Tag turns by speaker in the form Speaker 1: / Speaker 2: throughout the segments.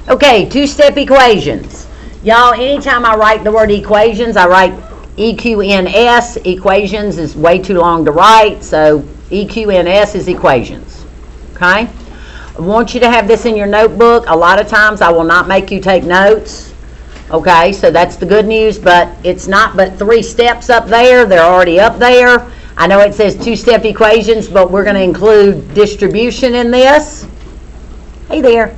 Speaker 1: Okay, two-step equations. Y'all, anytime I write the word equations, I write EQNS. Equations is way too long to write, so EQNS is equations. Okay? I want you to have this in your notebook. A lot of times I will not make you take notes. Okay, so that's the good news, but it's not but 3 steps up there. They're already up there. I know it says two-step equations, but we're going to include distribution in this. Hey there.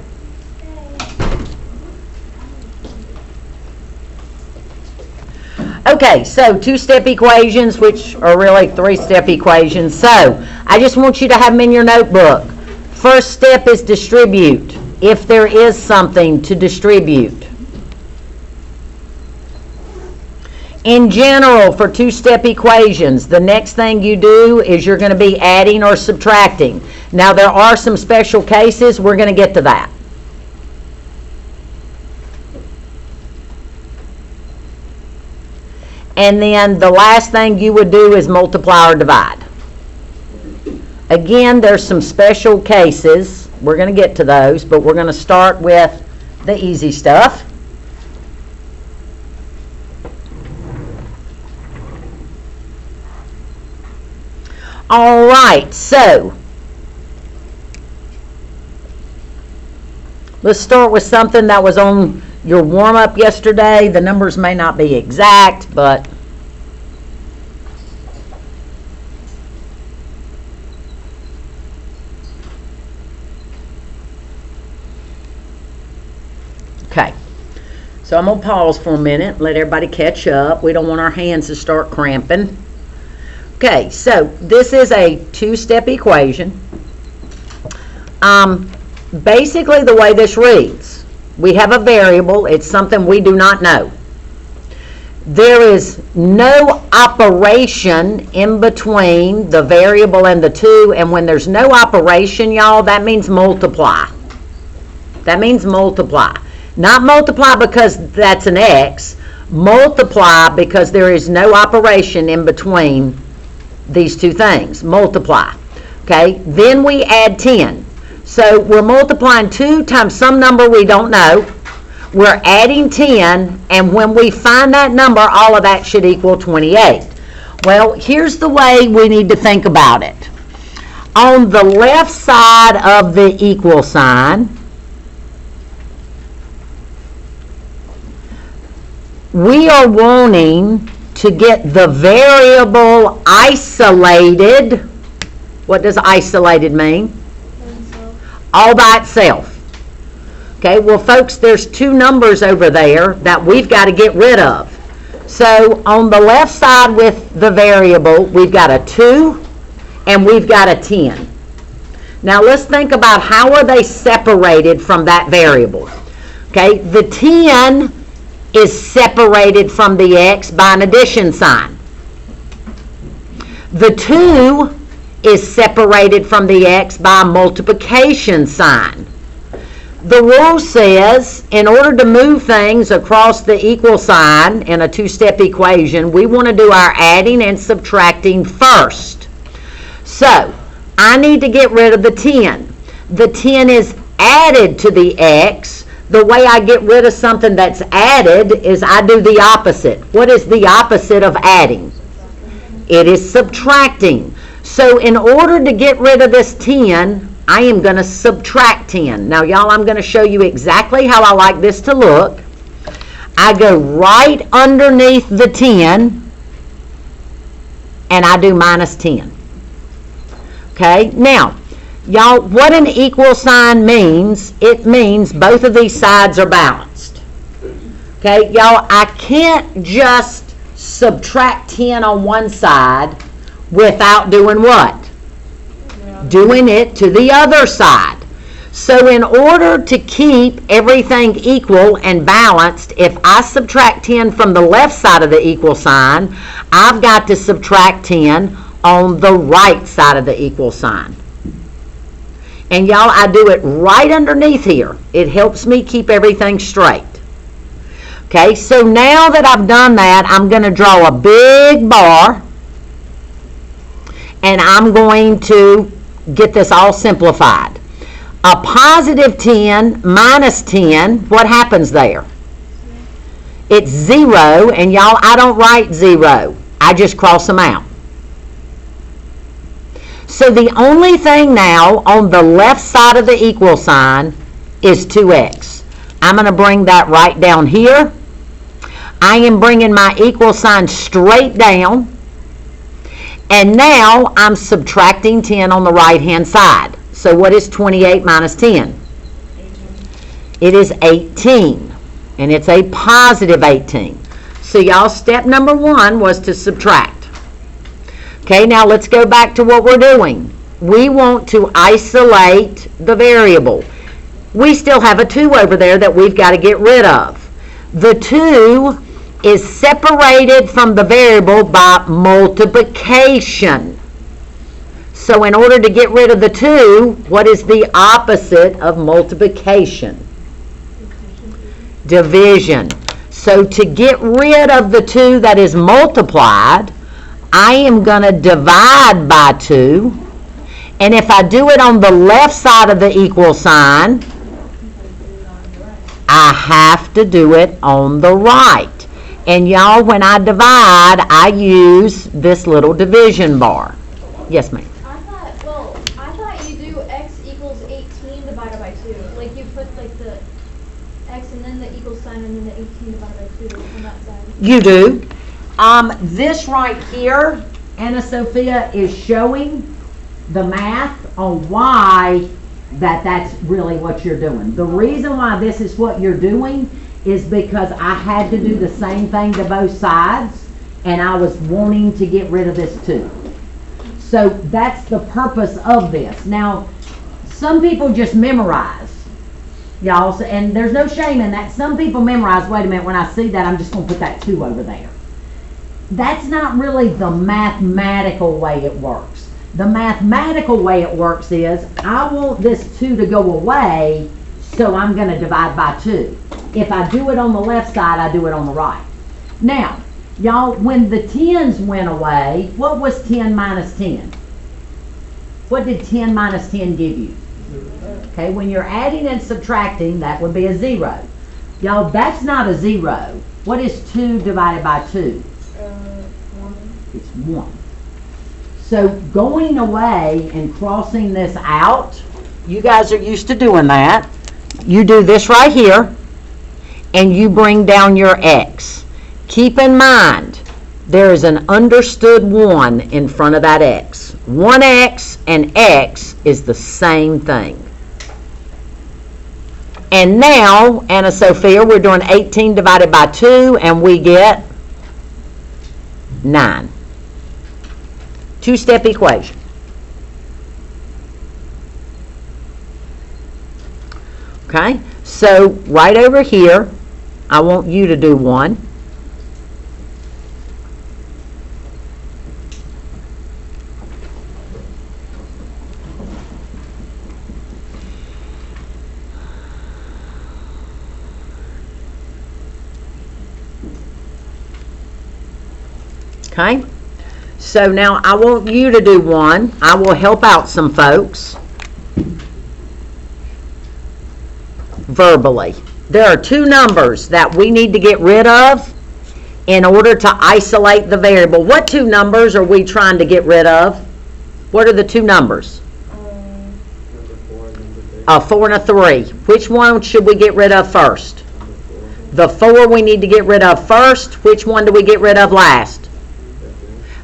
Speaker 1: Okay, so two-step equations, which are really 3-step equations. So I just want you to have them in your notebook. First step is distribute, if there is something to distribute. In general, for two-step equations, the next thing you do is you're going to be adding or subtracting. Now, there are some special cases. We're going to get to that. And then the last thing you would do is multiply or divide. Again, there's some special cases. We're going to get to those, but we're going to start with the easy stuff. All right, so let's start with something that was on your warm-up yesterday. The numbers may not be exact, but okay. So I'm going to pause for a minute, let everybody catch up. We don't want our hands to start cramping. Okay, so this is a two-step equation. Basically, the way this reads, we have a variable. It's something we do not know. There is no operation in between the variable and the 2, and when there's no operation, y'all, that means multiply. That means multiply. Not multiply because that's an x. Multiply because there is no operation in between these two things. Multiply. Okay, then we add 10. So we're multiplying 2 times some number we don't know. We're adding 10, and when we find that number, all of that should equal 28. Well, here's the way we need to think about it. On the left side of the equal sign, we are wanting to get the variable isolated. What does isolated mean? All by itself. Okay, well, folks, there's 2 numbers over there that we've got to get rid of. So on the left side with the variable, we've got a 2 and we've got a 10. Now let's think about how are they separated from that variable. Okay, the 10 is separated from the x by an addition sign. The 2 is separated from the x by a multiplication sign. The rule says in order to move things across the equal sign in a two-step equation, we want to do our adding and subtracting first. So I need to get rid of the 10. The 10 is added to the x. The way I get rid of something that's added is I do the opposite. What is the opposite of adding? It is subtracting. So in order to get rid of this 10, I am going to subtract 10. Now, y'all, I'm going to show you exactly how I like this to look. I go right underneath the 10, and I do minus 10. Okay? Now, y'all, what an equal sign means, it means both of these sides are balanced. Okay, y'all, I can't just subtract 10 on one side without doing what? Doing it to the other side. So in order to keep everything equal and balanced, if I subtract 10 from the left side of the equal sign, I've got to subtract 10 on the right side of the equal sign. And y'all, I do it right underneath here. It helps me keep everything straight. Okay, so now that I've done that, I'm going to draw a big bar, and I'm going to get this all simplified. A positive 10 minus 10, what happens there? It's 0, and y'all, I don't write 0. I just cross them out. So the only thing now on the left side of the equal sign is 2x. I'm going to bring that right down here. I am bringing my equal sign straight down. And now I'm subtracting 10 on the right-hand side. So what is 28 minus 10?
Speaker 2: 18.
Speaker 1: It is 18. And it's a positive 18. So y'all, step number 1 was to subtract. Okay, now let's go back to what we're doing. We want to isolate the variable. We still have a 2 over there that we've got to get rid of. The 2 is separated from the variable by multiplication. So in order to get rid of the 2, what is the opposite of multiplication? Division. So to get rid of the 2 that is multiplied, I am going to divide by 2. And if I do it on the left side of the equal sign, I have to do it on the right. And y'all, when I divide, I use this little division bar. Yes, ma'am.
Speaker 2: I thought you do x equals 18 divided by 2. Like you put like the x and then the equal sign and then the 18 divided by 2 on that side.
Speaker 1: You do. This right here, Anna Sophia, is showing the math on why that's really what you're doing. The reason why this is what you're doing is because I had to do the same thing to both sides, and I was wanting to get rid of this too. So that's the purpose of this. Now, some people just memorize, y'all, and there's no shame in that. Some people memorize, wait a minute, when I see that, I'm just going to put that 2 over there. That's not really the mathematical way it works. The mathematical way it works is, I want this 2 to go away, so I'm going to divide by 2. If I do it on the left side, I do it on the right. Now, y'all, when the 10s went away, what was 10 minus 10? What did 10 minus 10 give you? Okay, when you're adding and subtracting, that would be a 0. Y'all, that's not a 0. What is 2 divided by 2?
Speaker 2: 1.
Speaker 1: It's 1. So going away and crossing this out, you guys are used to doing that. You do this right here, and you bring down your x. Keep in mind, there is an understood 1 in front of that x. 1x and x is the same thing. And now, Anna Sophia, we're doing 18 divided by 2, and we get 9. Two-step equation. Okay, so right over here, I want you to do 1. Okay, so now I want you to do 1. I will help out some folks verbally. There are 2 numbers that we need to get rid of in order to isolate the variable. What 2 numbers are we trying to get rid of? What are the 2 numbers?
Speaker 3: Number 4 and number 3.
Speaker 1: A 4 and a 3. Which one should we get rid of first?
Speaker 3: Number 4.
Speaker 1: The 4 we need to get rid of first. Which one do we get rid of last?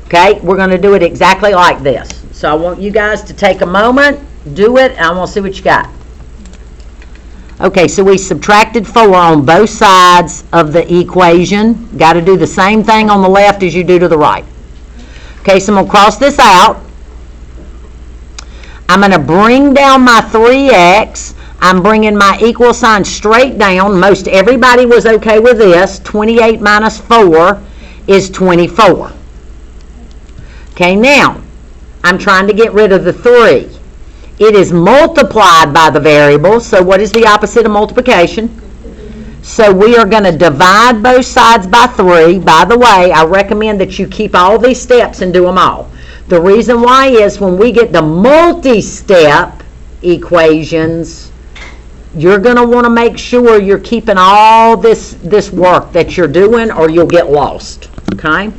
Speaker 1: Okay, we're going to do it exactly like this. So I want you guys to take a moment, do it, and I want to see what you got. Okay, so we subtracted 4 on both sides of the equation. Got to do the same thing on the left as you do to the right. Okay, so I'm going to cross this out. I'm going to bring down my 3x. I'm bringing my equal sign straight down. Most everybody was okay with this. 28 minus 4 is 24. Okay, now, I'm trying to get rid of the 3. It is multiplied by the variable, so what is the opposite of multiplication? So we are going to divide both sides by 3. By the way, I recommend that you keep all these steps and do them all. The reason why is when we get the multi-step equations, you're going to want to make sure you're keeping all this work that you're doing, or you'll get lost. Okay?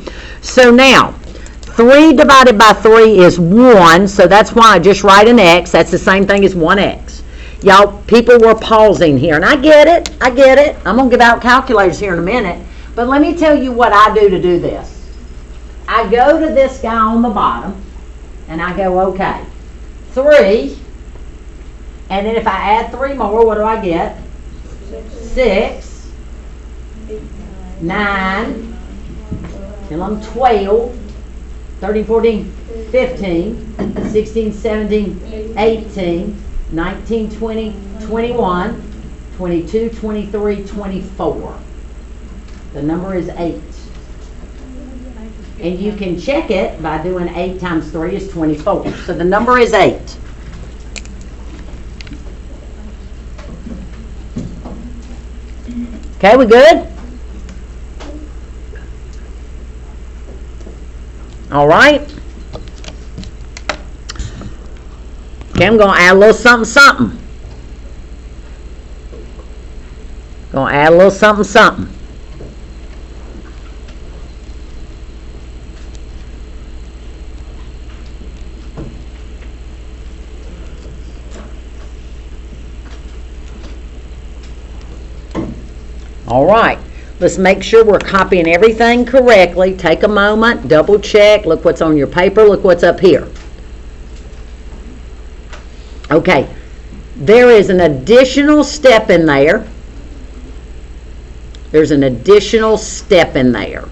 Speaker 1: So now, 3 divided by 3 is 1, so that's why I just write an X. That's the same thing as 1X. Y'all, people were pausing here, and I get it. I'm going to give out calculators here in a minute, but let me tell you what I do to do this. I go to this guy on the bottom, and I go, okay, 3, and then if I add 3 more, what do I get? 6, 9, till I'm 12, 13, 14, 15, 16, 17, 18, 19, 20, 21, 22, 23, 24. The number is 8. And you can check it by doing 8 times 3 is 24. So the number is 8. Okay, we good? All right. Okay, I'm going to add a little something. Going to add a little something. All right, let's make sure we're copying everything correctly. Take a moment, double check, look what's on your paper, look what's up here. Okay, there is an additional step in there. There's an additional step in there.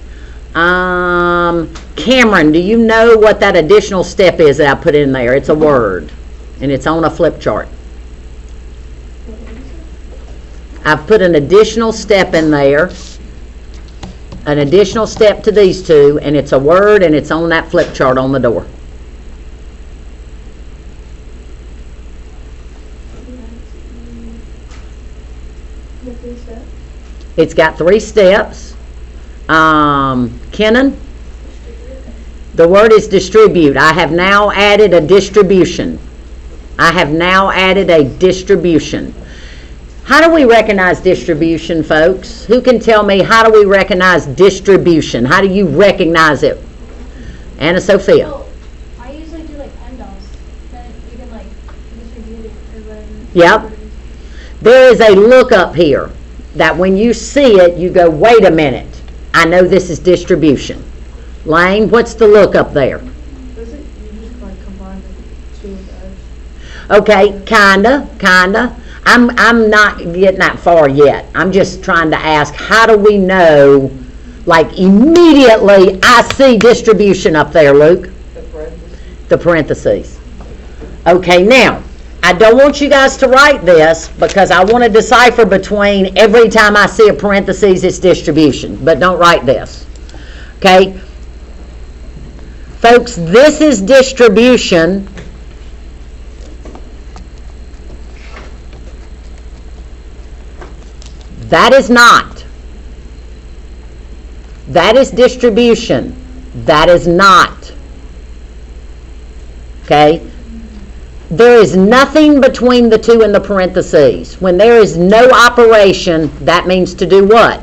Speaker 1: Cameron, do you know what that additional step is that I put in there? It's a word, and it's on a flip chart. I've put an additional step in there, an additional step to these two, and it's a word, and it's on that flip chart on the door. It's got 3 steps. Kenan, the word is distribute. I have now added a distribution. How do we recognize distribution, folks? Who can tell me, how do we recognize distribution? How do you recognize it? Anna Sophia.
Speaker 2: Well, I usually do like PEMDAS. Then you can like distribute it or whatever.
Speaker 1: Yep. There is a look up here that when you see it, you go, wait a minute. I know this is distribution. Lane, what's the look up there?
Speaker 3: Does it usually like combine the 2 with X?
Speaker 1: Okay, kinda. I'm not getting that far yet. I'm just trying to ask, how do we know, like immediately I see distribution up there, Luke? The parentheses. Okay, now, I don't want you guys to write this because I want to decipher between every time I see a parentheses it's distribution, but don't write this. Okay? Folks, this is distribution. That is not. That is distribution. That is not. Okay? There is nothing between the 2 in the parentheses. When there is no operation, that means to do what?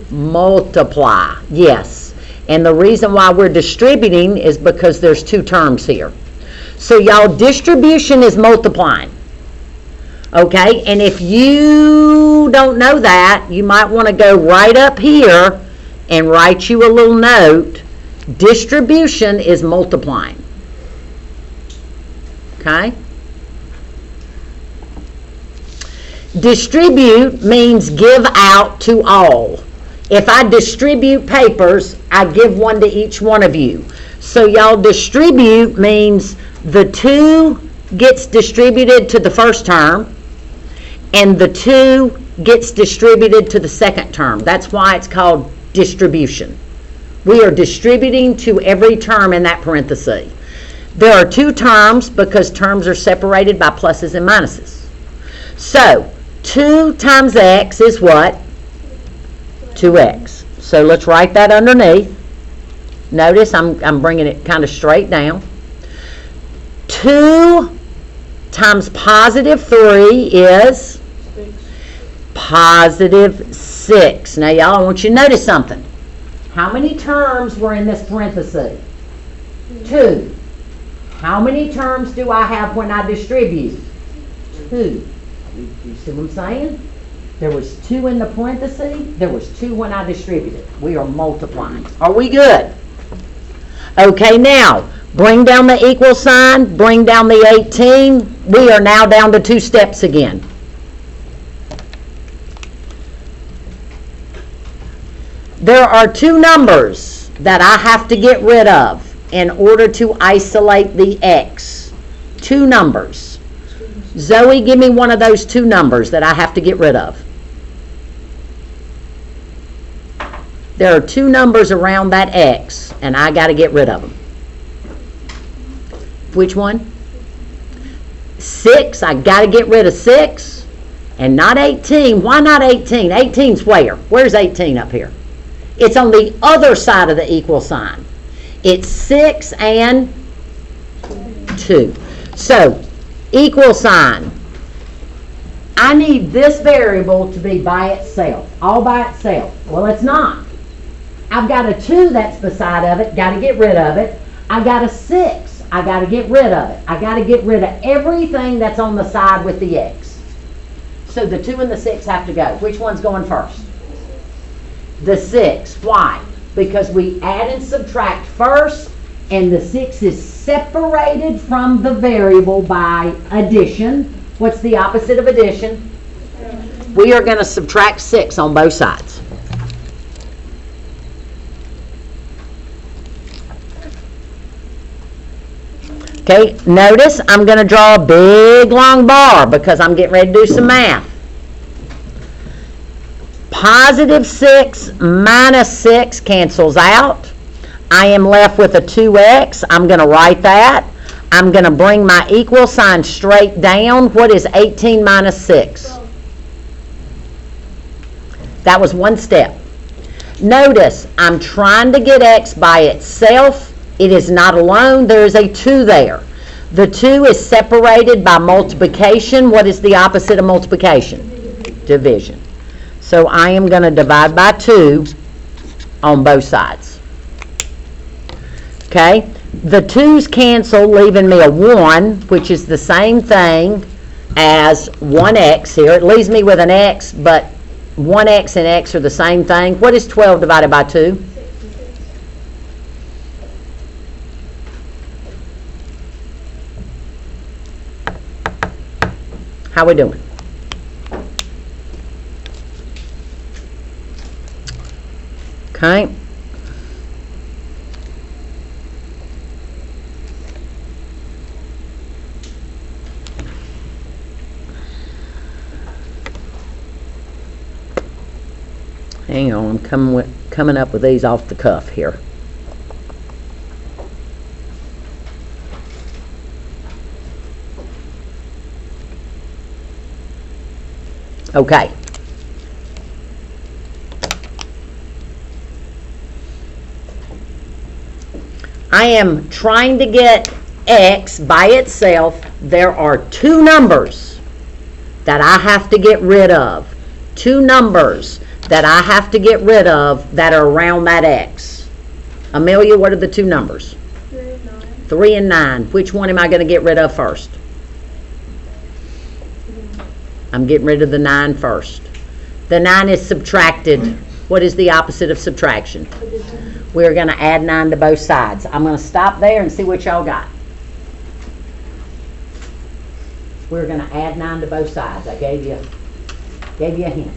Speaker 1: Multiply. Yes. And the reason why we're distributing is because there's 2 terms here. So y'all, distribution is multiplying. Okay, and if you don't know that, you might want to go right up here and write you a little note. Distribution is multiplying. Okay? Distribute means give out to all. If I distribute papers, I give one to each one of you. So y'all, distribute means the 2 gets distributed to the first term, and the 2 gets distributed to the second term. That's why it's called distribution. We are distributing to every term in that parenthesis. There are 2 terms because terms are separated by pluses and minuses. So, 2 times x is what? 2x. So let's write that underneath. Notice I'm bringing it kind of straight down. 2 times positive 3 is
Speaker 3: 6.
Speaker 1: positive 6. Now, y'all, I want you to notice something. How many terms were in this parenthesis? 2. How many terms do I have when I distribute? 2. You see what I'm saying? There was 2 in the parenthesis. There was 2 when I distributed. We are multiplying. Are we good? Okay, now, bring down the equal sign. Bring down the 18. We are now down to 2 steps again. There are 2 numbers that I have to get rid of in order to isolate the x. 2 numbers. Zoe, give me one of those 2 numbers that I have to get rid of. There are 2 numbers around that x, and I got to get rid of them. Which one? 6. I got to get rid of 6. And not 18. Why not 18? 18's where? Where's 18 up here? It's on the other side of the equal sign. It's 6 and 2. So, equal sign. I need this variable to be by itself, all by itself. Well, it's not. I've got a 2 that's beside of it, got to get rid of it. I got a 6, I got to get rid of it. I got to get rid of everything that's on the side with the x. So the 2 and the 6 have to go. Which one's going first? The 6. Why? Because we add and subtract first, and the 6 is separated from the variable by addition. What's the opposite of addition? We are going to subtract 6 on both sides. Okay, notice I'm going to draw a big long bar because I'm getting ready to do some math. Positive 6 minus 6 cancels out. I am left with a 2x. I'm going to write that. I'm going to bring my equal sign straight down. What is 18 minus 6? That was one step. Notice I'm trying to get x by itself. It is not alone. There is a 2 there. The 2 is separated by multiplication. What is the opposite of multiplication? Division. So I am going to divide by 2 on both sides. Okay? The 2's cancel, leaving me a 1, which is the same thing as 1x here. It leaves me with an x, but 1x and x are the same thing. What is 12 divided by 2? How we doing? Okay. Hang on, I'm coming up with these off the cuff here. Okay. I am trying to get x by itself. There are 2 numbers that I have to get rid of. 2 numbers that I have to get rid of that are around that x. Amelia, what are the 2 numbers?
Speaker 2: 3 and 9.
Speaker 1: 3 and 9. Which one am I going to get rid of first? I'm getting rid of the 9 first. The 9 is subtracted. What is the opposite of subtraction? We're going to add 9 to both sides. I'm going to stop there and see what y'all got. We're going to add 9 to both sides. I gave you a hint.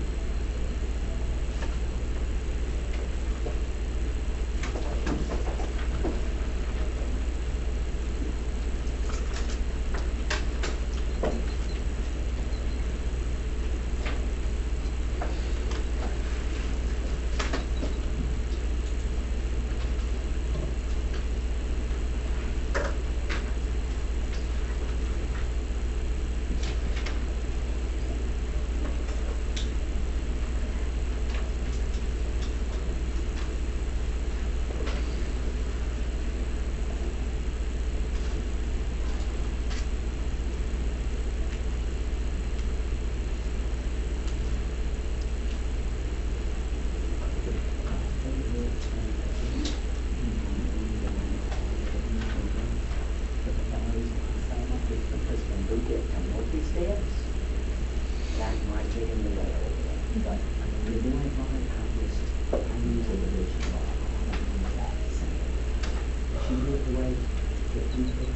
Speaker 3: Okay.
Speaker 4: You're doing it wrong, I use a division law. I don't use that symbol. She did it the way that you did it.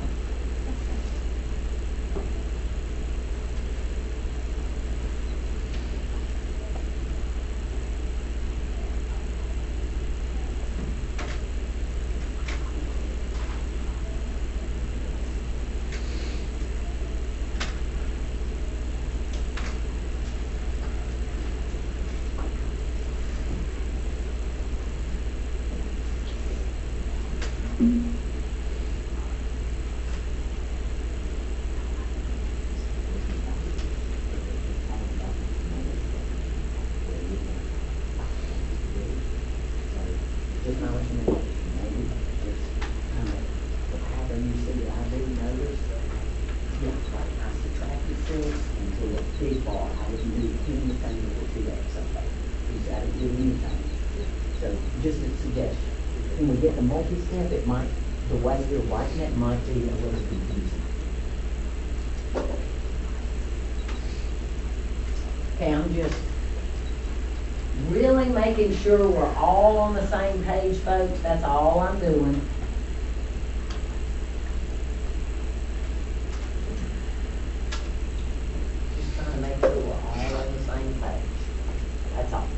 Speaker 4: Just my recommendation, maybe just kind of the pattern you see that I do notice. Yeah, like I subtracted 6 into a big bar, I didn't do anything with the 2x up there. I didn't do anything. So just a suggestion. When we get the multi-step, it might, the way you're writing it might be a little confusing. Okay, I'm just really making sure we're all on the same page, folks. That's all I'm doing. Just trying to make sure we're all on the same page. That's all.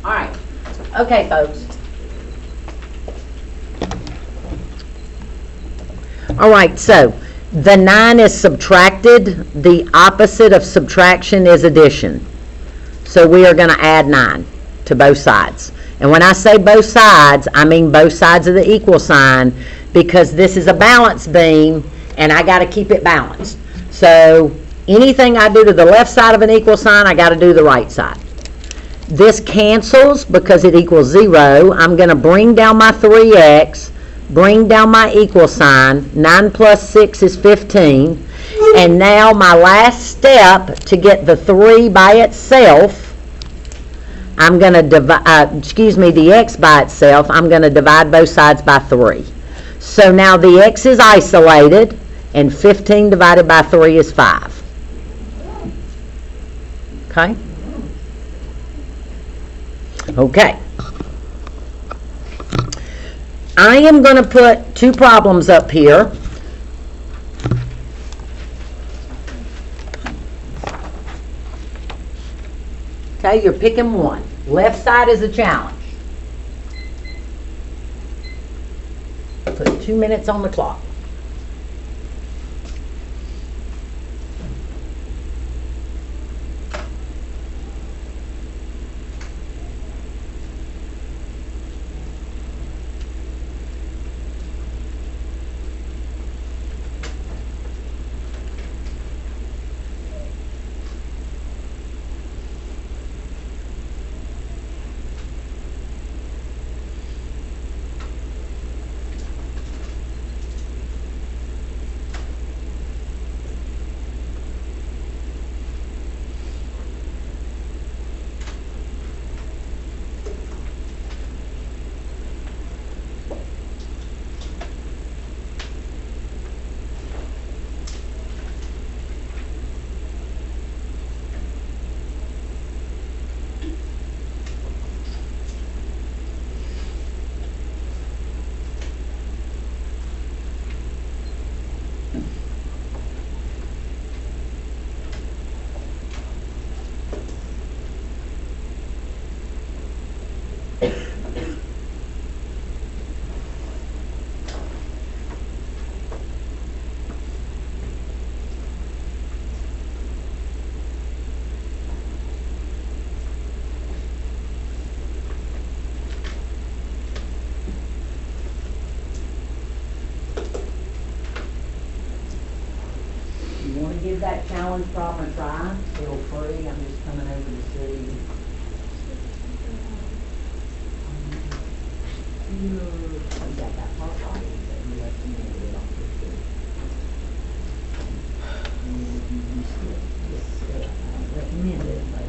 Speaker 4: All right. Okay, folks. All right, so the 9 is subtracted. The opposite of subtraction is addition. So we are going to add 9 to both sides. And when I say both sides, I mean both sides of the equal sign, because this is a balance beam and I got to keep it balanced. So anything I do to the left side of an equal sign, I got to do the right side. This cancels because it equals 0. I'm going to bring down my 3x, bring down my equal sign. 9 plus 6 is 15. And now my last step to get the 3 by itself, I'm going to divide, the x by itself, I'm going to divide both sides by 3. So now the x is isolated, and 15 divided by 3 is 5. Okay? Okay. I am going to put 2 problems up here. Okay, you're picking one. Left side is a challenge. Put 2 minutes on the clock.
Speaker 1: give that challenge problem a try? Feel free, I'm just coming over to see. You got that part right, that you recommended on this sheet. You skip this step, I don't recommend it, but.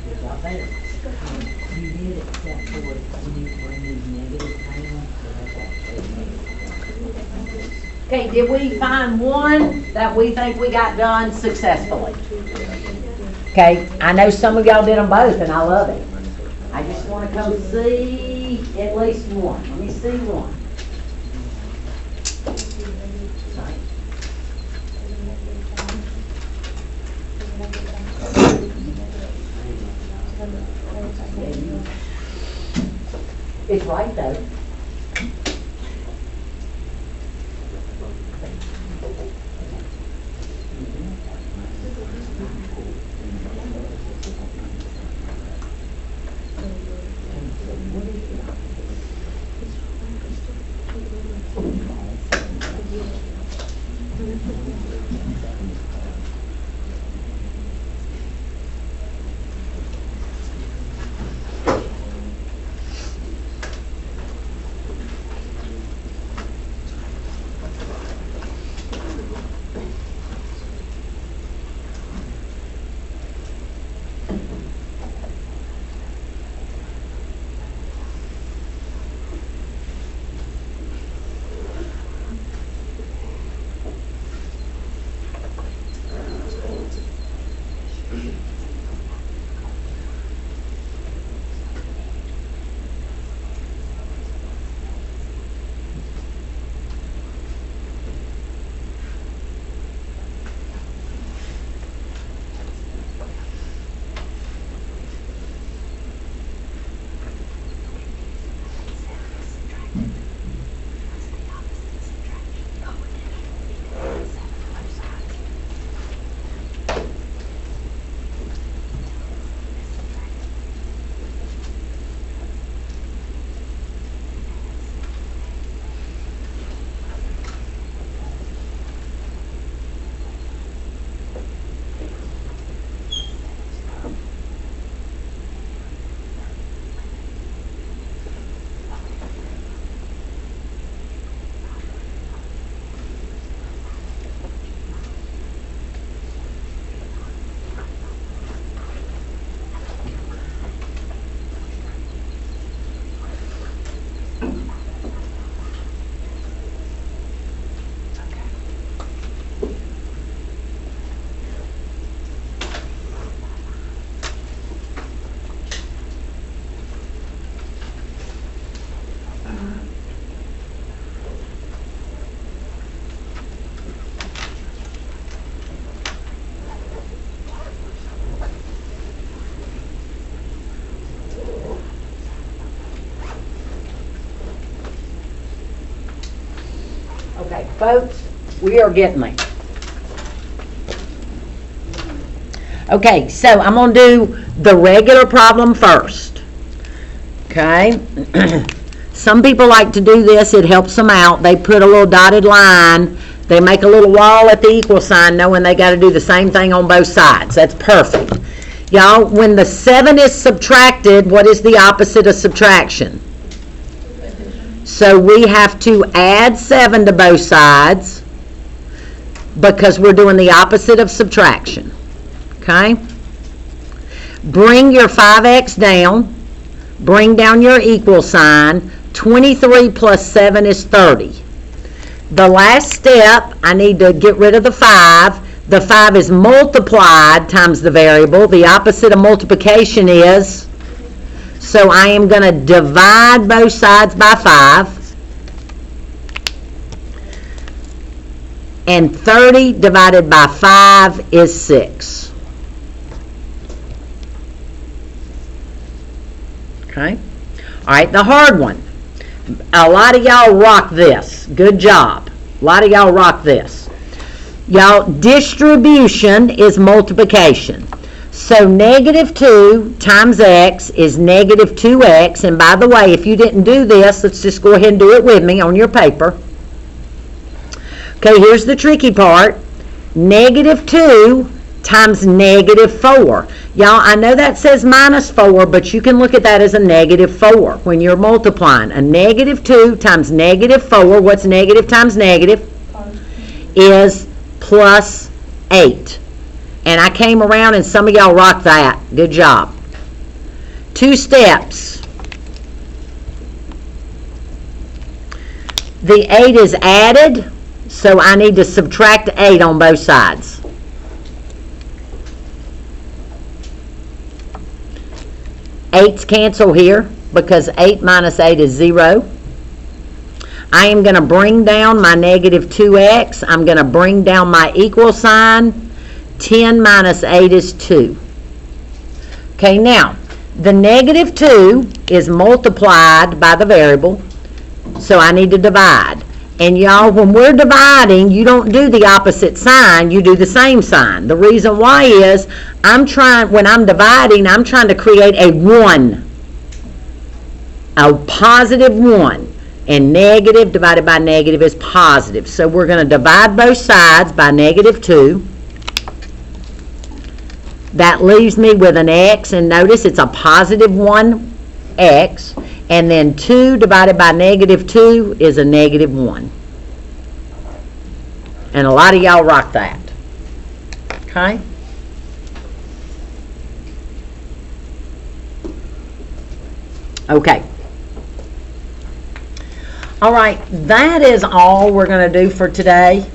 Speaker 1: Good job there. You did except for when you bring these negative down, so that's actually negative. Okay, did we find one that we think we got done successfully? Okay, I know some of y'all did them both, and I love it. I just want to come see at least one. Let me see one. It's right though. Okay, folks, we are getting there. Okay, so I'm going to do the regular problem first. Okay? Some people like to do this. It helps them out. They put a little dotted line. They make a little wall at the equal sign knowing they got to do the same thing on both sides. That's perfect. Y'all, when the 7 is subtracted, what is the opposite of subtraction? So we have to add 7 to both sides because we're doing the opposite of subtraction. Okay? Bring your 5x down. Bring down your equal sign. 23 plus 7 is 30. The last step, I need to get rid of the 5. The 5 is multiplied times the variable. The opposite of multiplication is... So I am going to divide both sides by 5. And 30 divided by 5 is 6. Okay? All right, the hard one. A lot of y'all rock this. Good job. A lot of y'all rock this. Y'all, distribution is multiplication. So negative 2 times x is negative 2x. And by the way, if you didn't do this, let's just go ahead and do it with me on your paper. Okay, here's the tricky part. Negative 2 times negative 4. Y'all, I know that says minus 4, but you can look at that as a negative 4 when you're multiplying. A negative 2 times negative 4, what's negative times negative? Is plus 8. And I came around and some of y'all rocked that. Good job. 2 steps. The 8 is added, so I need to subtract 8 on both sides. Eights cancel here because 8 minus 8 is 0. I am going to bring down my negative 2x. I'm going to bring down my equal sign. 10 minus 8 is 2. Okay, now, the negative 2 is multiplied by the variable, so I need to divide. And y'all, when we're dividing, you don't do the opposite sign, you do the same sign. The reason why is, when I'm dividing, I'm trying to create a 1. A positive 1. And negative divided by negative is positive. So we're going to divide both sides by negative 2. That leaves me with an x, and notice it's a positive 1x. And then 2 divided by negative 2 is a negative 1. And a lot of y'all rock that. Okay? Okay. All right, that is all we're going to do for today.